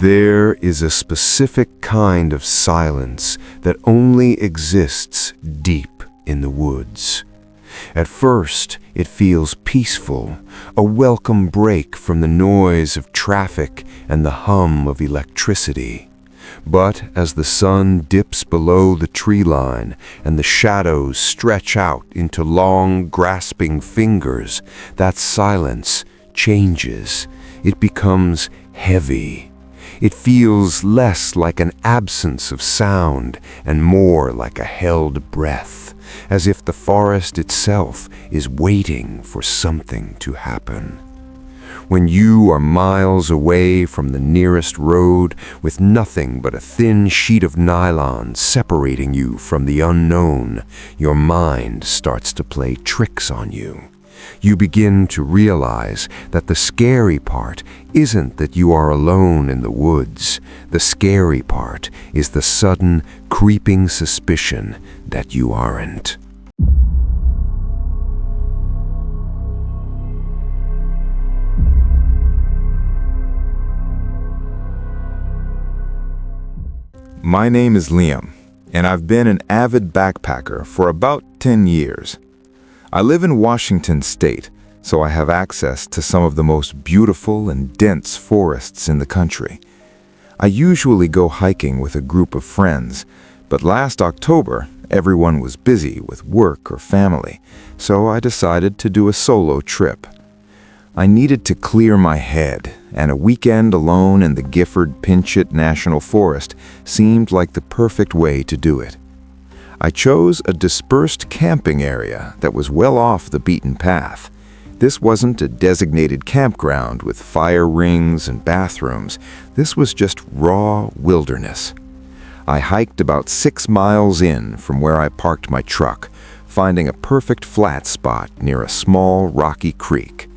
There is a specific kind of silence that only exists deep in the woods. At first, it feels peaceful, a welcome break from the noise of traffic and the hum of electricity. But as the sun dips below the tree line and the shadows stretch out into long, grasping fingers, that silence changes. It becomes heavy. It feels less like an absence of sound and more like a held breath, as if the forest itself is waiting for something to happen. When you are miles away from the nearest road with nothing but a thin sheet of nylon separating you from the unknown, your mind starts to play tricks on you. You begin to realize that the scary part isn't that you are alone in the woods. The scary part is the sudden, creeping suspicion that you aren't. My name is Liam, and I've been an avid backpacker for about 10 years. I live in Washington State, so I have access to some of the most beautiful and dense forests in the country. I usually go hiking with a group of friends, but last October, everyone was busy with work or family, so I decided to do a solo trip. I needed to clear my head, and a weekend alone in the Gifford-Pinchot National Forest seemed like the perfect way to do it. I chose a dispersed camping area that was well off the beaten path. This wasn't a designated campground with fire rings and bathrooms. This was just raw wilderness. I hiked about 6 miles in from where I parked my truck, finding a perfect flat spot near a small rocky creek.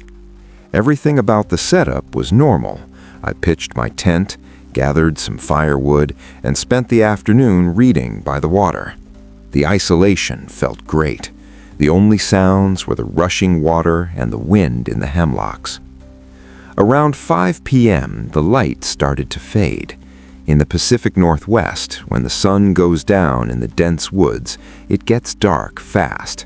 Everything about the setup was normal. I pitched my tent, gathered some firewood, and spent the afternoon reading by the water. The isolation felt great. The only sounds were the rushing water and the wind in the hemlocks. Around 5 p.m., the light started to fade. In the Pacific Northwest, when the sun goes down in the dense woods, it gets dark fast.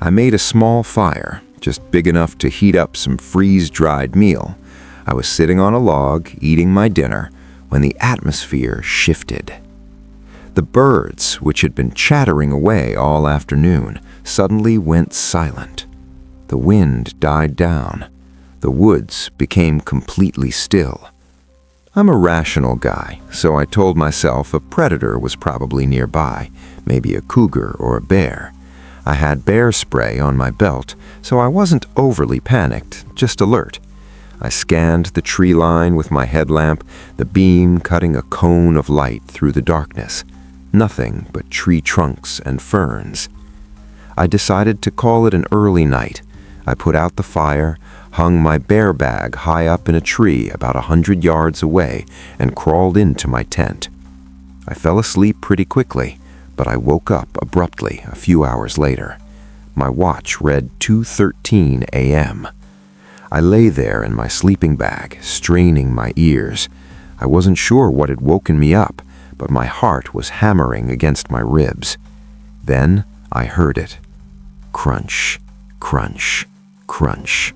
I made a small fire, just big enough to heat up some freeze-dried meal. I was sitting on a log, eating my dinner, when the atmosphere shifted. The birds, which had been chattering away all afternoon, suddenly went silent. The wind died down. The woods became completely still. I'm a rational guy, so I told myself a predator was probably nearby, maybe a cougar or a bear. I had bear spray on my belt, so I wasn't overly panicked, just alert. I scanned the tree line with my headlamp, the beam cutting a cone of light through the darkness. Nothing but tree trunks and ferns. I decided to call it an early night. I put out the fire, hung my bear bag high up in a tree about 100 yards away, and crawled into my tent. I fell asleep pretty quickly, but I woke up abruptly a few hours later. My watch read 2:13 a.m. I lay there in my sleeping bag, straining my ears. I wasn't sure what had woken me up, but my heart was hammering against my ribs. Then I heard it. Crunch, crunch, crunch.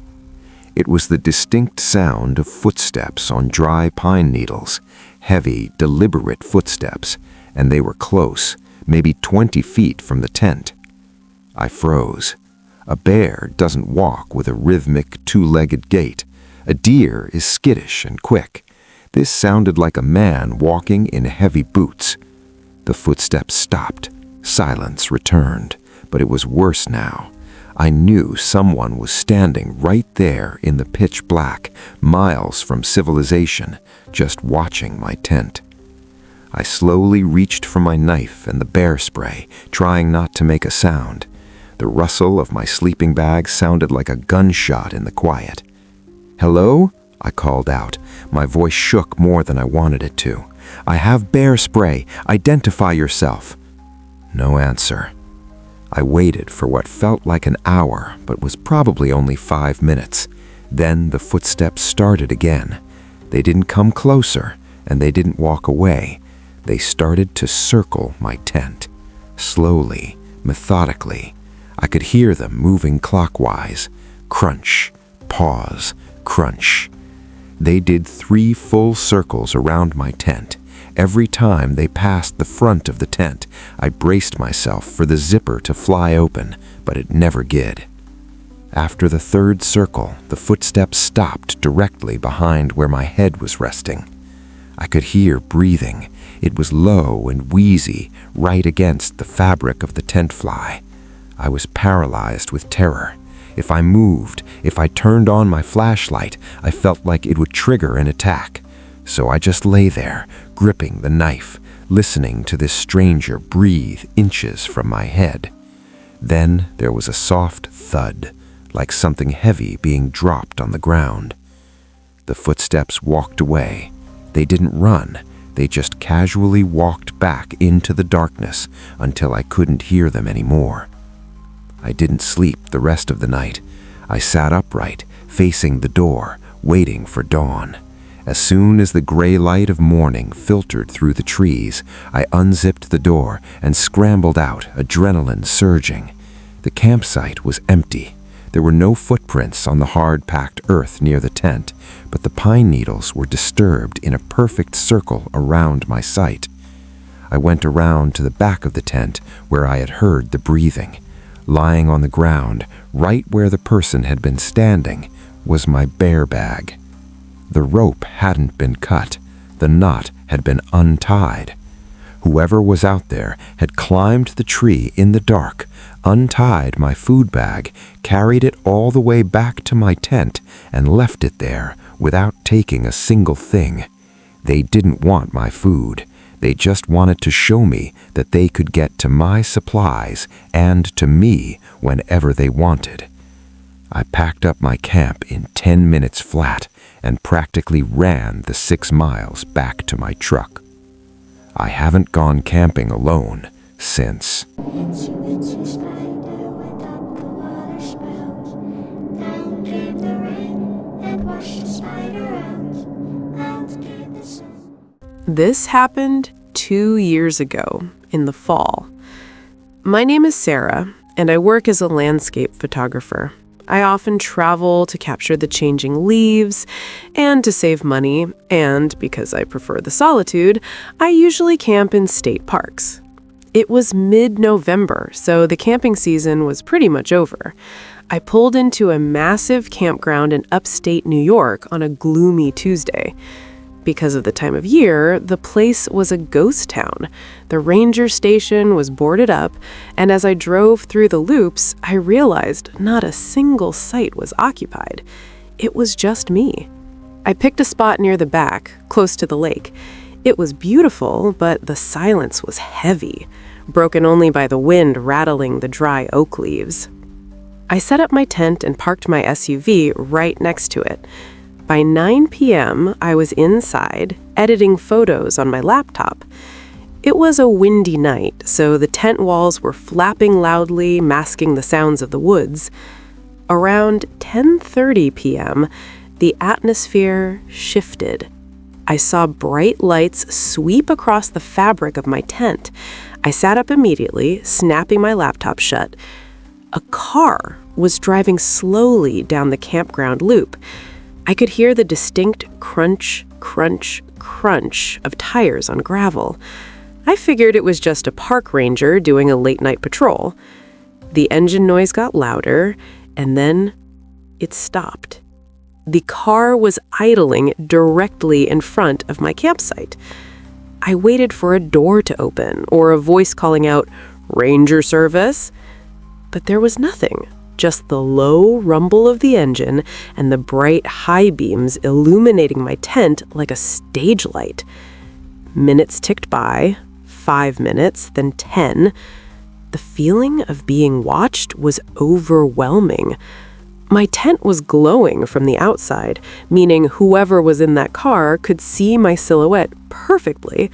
It was the distinct sound of footsteps on dry pine needles, heavy, deliberate footsteps, and they were close, maybe 20 feet from the tent. I froze. A bear doesn't walk with a rhythmic, two-legged gait. A deer is skittish and quick. This sounded like a man walking in heavy boots. The footsteps stopped. Silence returned, but it was worse now. I knew someone was standing right there in the pitch black, miles from civilization, just watching my tent. I slowly reached for my knife and the bear spray, trying not to make a sound. The rustle of my sleeping bag sounded like a gunshot in the quiet. "Hello?" I called out. My voice shook more than I wanted it to. "I have bear spray. Identify yourself." No answer. I waited for what felt like an hour, but was probably only 5 minutes. Then the footsteps started again. They didn't come closer. and they didn't walk away. They started to circle my tent. Slowly, methodically. I could hear them moving clockwise. Crunch, pause, crunch. They did 3 full circles around my tent. Every time they passed the front of the tent, I braced myself for the zipper to fly open, but it never did. After the 3rd circle, the footsteps stopped directly behind where my head was resting. I could hear breathing. It was low and wheezy, right against the fabric of the tent fly. I was paralyzed with terror. If I moved, if I turned on my flashlight, I felt like it would trigger an attack. So I just lay there, gripping the knife, listening to this stranger breathe inches from my head. Then there was a soft thud, like something heavy being dropped on the ground. The footsteps walked away. They didn't run. They just casually walked back into the darkness until I couldn't hear them anymore. I didn't sleep the rest of the night. I sat upright, facing the door, waiting for dawn. As soon as the gray light of morning filtered through the trees, I unzipped the door and scrambled out, adrenaline surging. The campsite was empty. There were no footprints on the hard-packed earth near the tent, but the pine needles were disturbed in a perfect circle around my site. I went around to the back of the tent where I had heard the breathing. Lying on the ground, right where the person had been standing, was my bear bag. The rope hadn't been cut. The knot had been untied. Whoever was out there had climbed the tree in the dark, untied my food bag, carried it all the way back to my tent, and left it there without taking a single thing. They didn't want my food. They just wanted to show me that they could get to my supplies and to me whenever they wanted. I packed up my camp in 10 minutes flat and practically ran the 6 miles back to my truck. I haven't gone camping alone since. This happened 2 years ago in the fall. My name is Sarah, and I work as a landscape photographer. I often travel to capture the changing leaves and to save money, and because I prefer the solitude, I usually camp in state parks. It was mid-November, so the camping season was pretty much over. I pulled into a massive campground in upstate New York on a gloomy Tuesday. Because of the time of year, the place was a ghost town. The ranger station was boarded up, and as I drove through the loops, I realized not a single site was occupied. It was just me. I picked a spot near the back, close to the lake. It was beautiful, but the silence was heavy, broken only by the wind rattling the dry oak leaves. I set up my tent and parked my SUV right next to it. By 9 p.m., I was inside, editing photos on my laptop. It was a windy night, so the tent walls were flapping loudly, masking the sounds of the woods. Around 10:30 p.m., the atmosphere shifted. I saw bright lights sweep across the fabric of my tent. I sat up immediately, snapping my laptop shut. A car was driving slowly down the campground loop. I could hear the distinct crunch, crunch, crunch of tires on gravel. I figured it was just a park ranger doing a late-night patrol. The engine noise got louder, and then it stopped. The car was idling directly in front of my campsite. I waited for a door to open or a voice calling out, "Ranger service?" But there was nothing. Just the low rumble of the engine and the bright high beams illuminating my tent like a stage light. Minutes ticked by, 5 minutes, then 10. The feeling of being watched was overwhelming. My tent was glowing from the outside, meaning whoever was in that car could see my silhouette perfectly,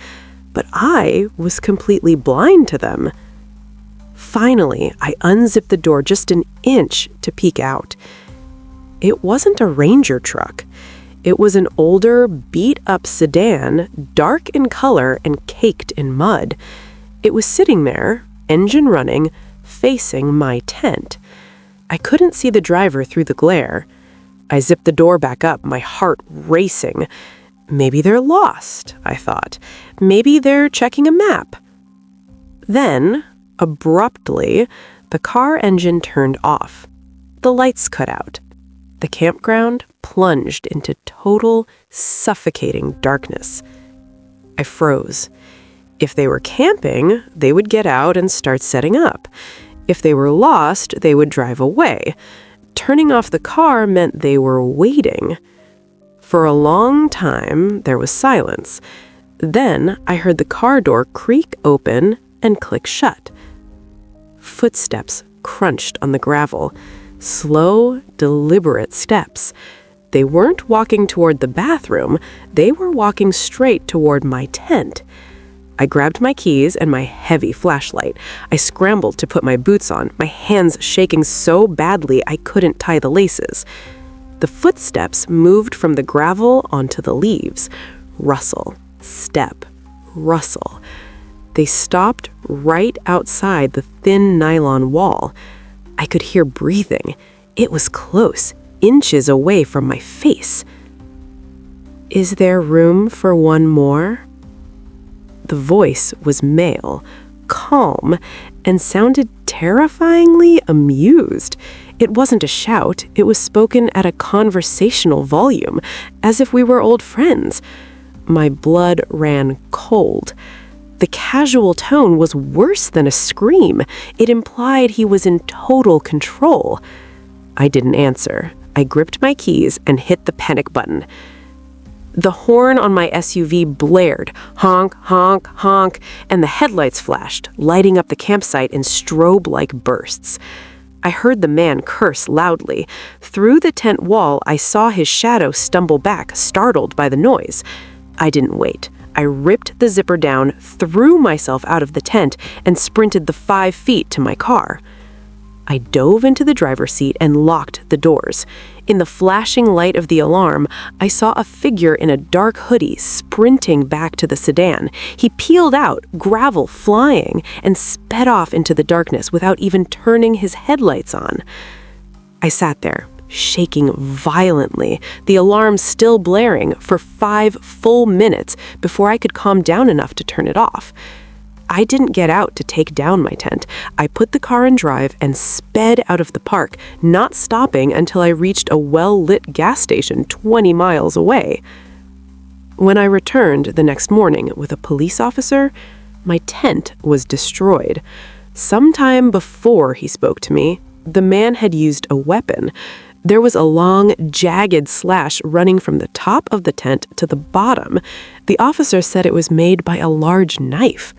but I was completely blind to them. Finally, I unzipped the door just an inch to peek out. It wasn't a ranger truck. It was an older, beat-up sedan, dark in color and caked in mud. It was sitting there, engine running, facing my tent. I couldn't see the driver through the glare. I zipped the door back up, my heart racing. Maybe they're lost, I thought. Maybe they're checking a map. Then, abruptly, the car engine turned off. The lights cut out. The campground plunged into total, suffocating darkness. I froze. If they were camping, they would get out and start setting up. If they were lost, they would drive away. Turning off the car meant they were waiting. For a long time, there was silence. Then I heard the car door creak open and click shut. Footsteps crunched on the gravel. Slow, deliberate steps. They weren't walking toward the bathroom. They were walking straight toward my tent. I grabbed my keys and my heavy flashlight. I scrambled to put my boots on, my hands shaking so badly I couldn't tie the laces. The footsteps moved from the gravel onto the leaves. Rustle, step, rustle. They stopped right outside the thin nylon wall. I could hear breathing. It was close, inches away from my face. Is there room for one more? The voice was male, calm, and sounded terrifyingly amused. It wasn't a shout, it was spoken at a conversational volume, as if we were old friends. My blood ran cold. The casual tone was worse than a scream. It implied he was in total control. I didn't answer. I gripped my keys and hit the panic button. The horn on my SUV blared, honk, honk, honk, and the headlights flashed, lighting up the campsite in strobe-like bursts. I heard the man curse loudly. Through the tent wall, I saw his shadow stumble back, startled by the noise. I didn't wait. I ripped the zipper down, threw myself out of the tent, and sprinted the 5 feet to my car. I dove into the driver's seat and locked the doors. In the flashing light of the alarm, I saw a figure in a dark hoodie sprinting back to the sedan. He peeled out, gravel flying, and sped off into the darkness without even turning his headlights on. I sat there, shaking violently, the alarm still blaring, for 5 full minutes before I could calm down enough to turn it off. I didn't get out to take down my tent. I put the car in drive and sped out of the park, not stopping until I reached a well-lit gas station 20 miles away. When I returned the next morning with a police officer, my tent was destroyed. Sometime before he spoke to me, the man had used a weapon. There was a long, jagged slash running from the top of the tent to the bottom. The officer said it was made by a large knife.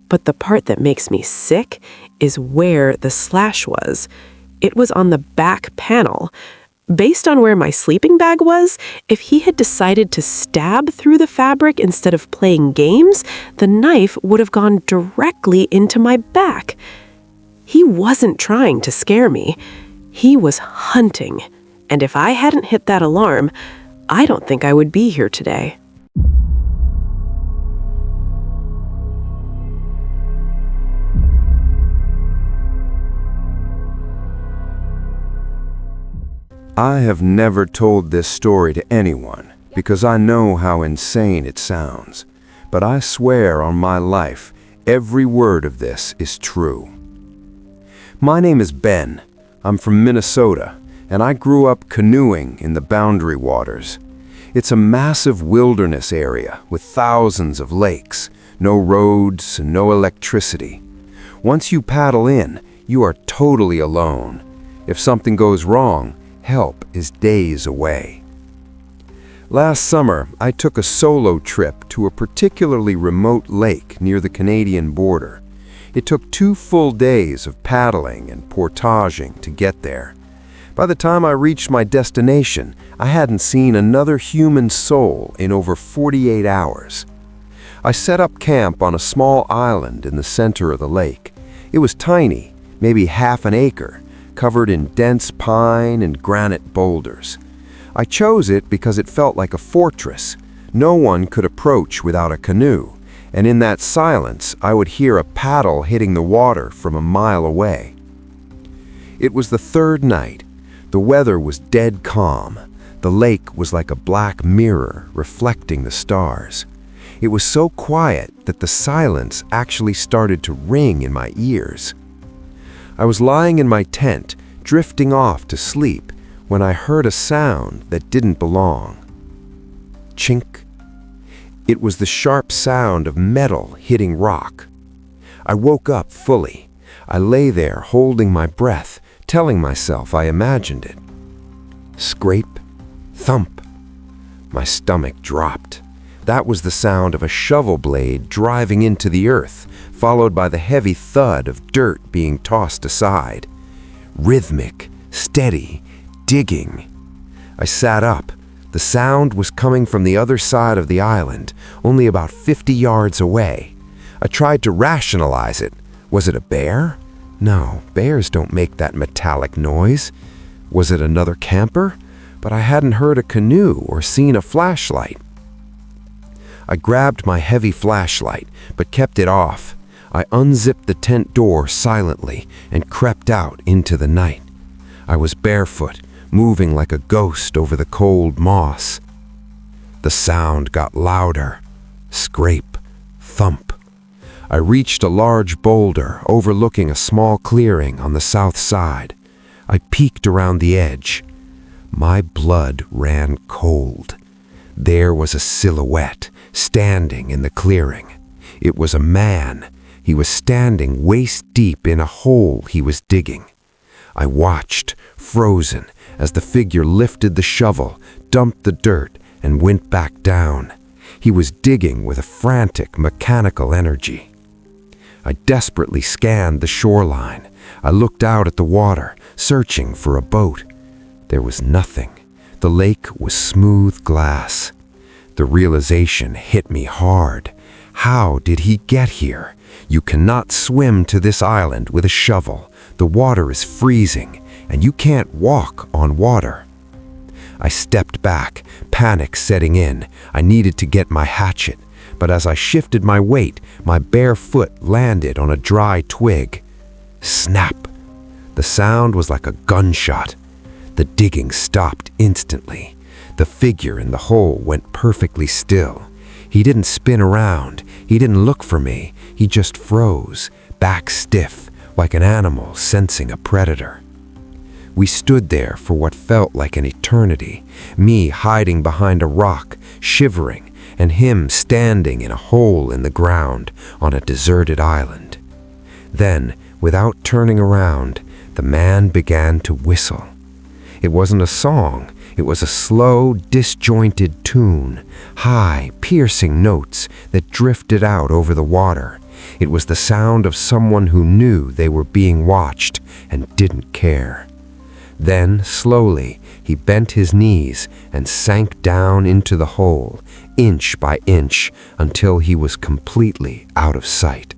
But the part that makes me sick is where the slash was. It was on the back panel. Based on where my sleeping bag was, if he had decided to stab through the fabric instead of playing games, the knife would have gone directly into my back. He wasn't trying to scare me. He was hunting. And if I hadn't hit that alarm, I don't think I would be here today. I have never told this story to anyone because I know how insane it sounds, but I swear on my life, every word of this is true. My name is Ben. I'm from Minnesota, and I grew up canoeing in the Boundary Waters. It's a massive wilderness area with thousands of lakes, no roads, and no electricity. Once you paddle in, you are totally alone. If something goes wrong, help is days away. Last summer, I took a solo trip to a particularly remote lake near the Canadian border. It took 2 full days of paddling and portaging to get there. By the time I reached my destination, I hadn't seen another human soul in over 48 hours. I set up camp on a small island in the center of the lake. It was tiny, maybe half an acre, covered in dense pine and granite boulders. I chose it because it felt like a fortress. No one could approach without a canoe, and in that silence I would hear a paddle hitting the water from a mile away. It was the third night. The weather was dead calm. The lake was like a black mirror reflecting the stars. It was so quiet that the silence actually started to ring in my ears. I was lying in my tent, drifting off to sleep, when I heard a sound that didn't belong. Chink. It was the sharp sound of metal hitting rock. I woke up fully. I lay there holding my breath, telling myself I imagined it. Scrape, thump. My stomach dropped. That was the sound of a shovel blade driving into the earth, followed by the heavy thud of dirt being tossed aside. Rhythmic, steady, digging. I sat up. The sound was coming from the other side of the island, only about 50 yards away. I tried to rationalize it. Was it a bear? No, bears don't make that metallic noise. Was it another camper? But I hadn't heard a canoe or seen a flashlight. I grabbed my heavy flashlight, but kept it off. I unzipped the tent door silently and crept out into the night. I was barefoot, moving like a ghost over the cold moss. The sound got louder. Scrape, thump. I reached a large boulder overlooking a small clearing on the south side. I peeked around the edge. My blood ran cold. There was a silhouette standing in the clearing. It was a man. He was standing waist deep in a hole he was digging. I watched, frozen, as the figure lifted the shovel, dumped the dirt, and went back down. He was digging with a frantic, mechanical energy. I desperately scanned the shoreline. I looked out at the water, searching for a boat. There was nothing. The lake was smooth glass. The realization hit me hard. How did he get here? You cannot swim to this island with a shovel. The water is freezing, and you can't walk on water. I stepped back, panic setting in. I needed to get my hatchet, but as I shifted my weight, my bare foot landed on a dry twig. Snap! The sound was like a gunshot. The digging stopped instantly. The figure in the hole went perfectly still. He didn't spin around. He didn't look for me. He just froze, back stiff, like an animal sensing a predator. We stood there for what felt like an eternity, me hiding behind a rock, shivering, and him standing in a hole in the ground on a deserted island. Then, without turning around, the man began to whistle. It wasn't a song. It was a slow, disjointed tune, high, piercing notes that drifted out over the water. It was the sound of someone who knew they were being watched and didn't care. Then, slowly, he bent his knees and sank down into the hole, inch by inch, until he was completely out of sight.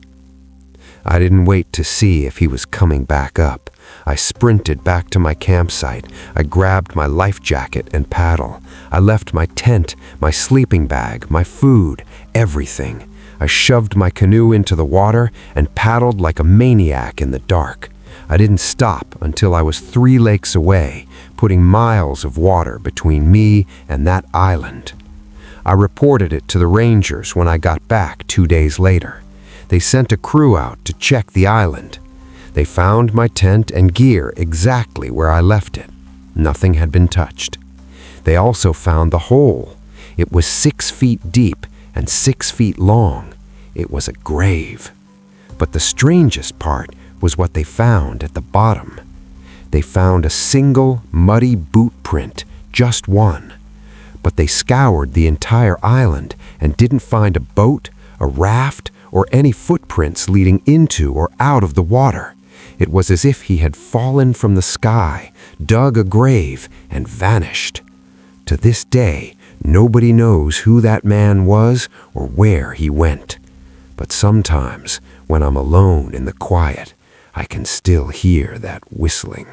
I didn't wait to see if he was coming back up. I sprinted back to my campsite. I grabbed my life jacket and paddle. I left my tent, my sleeping bag, my food, everything. I shoved my canoe into the water and paddled like a maniac in the dark. I didn't stop until I was 3 lakes away, putting miles of water between me and that island. I reported it to the rangers when I got back 2 days later. They sent a crew out to check the island. They found my tent and gear exactly where I left it. Nothing had been touched. They also found the hole. It was 6 feet deep and 6 feet long. It was a grave. But the strangest part was what they found at the bottom. They found a single muddy boot print, just one. But they scoured the entire island and didn't find a boat, a raft, or any footprints leading into or out of the water. It was as if he had fallen from the sky, dug a grave, and vanished. To this day, nobody knows who that man was or where he went. But sometimes, when I'm alone in the quiet, I can still hear that whistling.